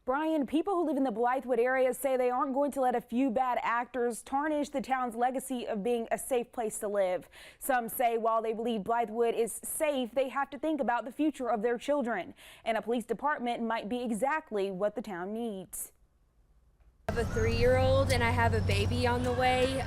Brian, people who live in the Blythewood area say they aren't going to let a few bad actors tarnish the town's legacy of being a safe place to live. Some say while they believe Blythewood is safe, they have to think about the future of their children, and a police department might be exactly what the town needs. I have a 3-year-old and I have a baby on the way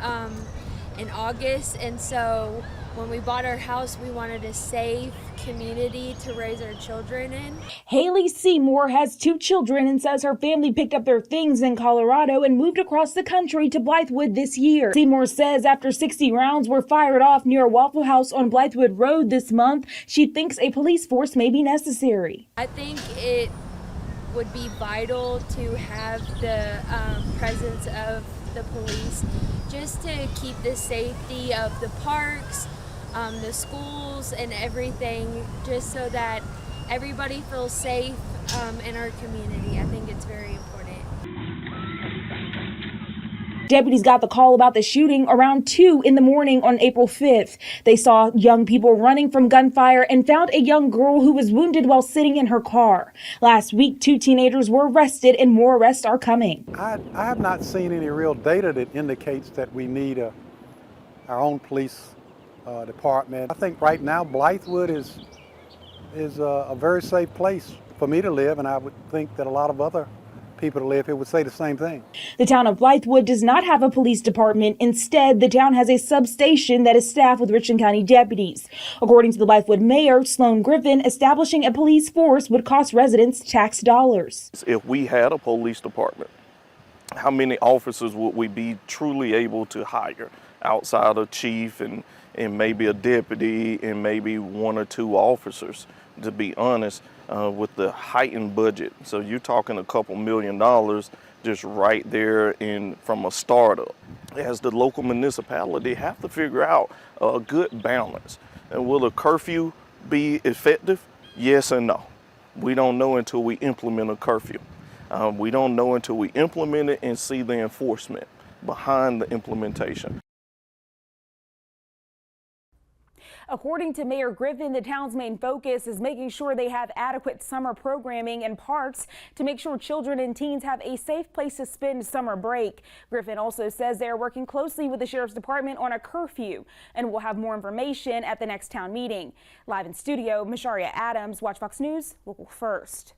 in August, and so when we bought our house, we wanted a safe community to raise our children in. Haley Seymour has 2 children and says her family picked up their things in Colorado and moved across the country to Blythewood this year. Seymour says after 60 rounds were fired off near Waffle House on Blythewood Road this month, she thinks a police force may be necessary. I think it would be vital to have the presence of the police just to keep the safety of the parks, the schools and everything, just so that everybody feels safe in our community. I think it's very important. Deputies got the call about the shooting around 2 in the morning on April 5th. They saw young people running from gunfire and found a young girl who was wounded while sitting in her car. Last week, 2 teenagers were arrested and more arrests are coming. I have not seen any real data that indicates that we need our own police department. I think right now Blythewood is a very safe place for me to live, and I would think that a lot of other people to live here would say the same thing. The town of Blythewood does not have a police department. Instead, the town has a substation that is staffed with Richland County deputies. According to the Blythewood mayor, Sloan Griffin, establishing a police force would cost residents tax dollars. If we had a police department, how many officers would we be truly able to hire outside of chief and maybe a deputy and maybe 1 or 2 officers, to be honest, with the heightened budget. So you're talking a couple $1 million just right there from a startup. As the local municipality have to figure out a good balance. And will a curfew be effective? Yes and no. We don't know until we implement a curfew. We don't know until we implement it and see the enforcement behind the implementation. According to Mayor Griffin, the town's main focus is making sure they have adequate summer programming and parks to make sure children and teens have a safe place to spend summer break. Griffin also says they are working closely with the Sheriff's Department on a curfew, and will have more information at the next town meeting. Live in studio, Misharia Adams, Watch Fox News, Local First.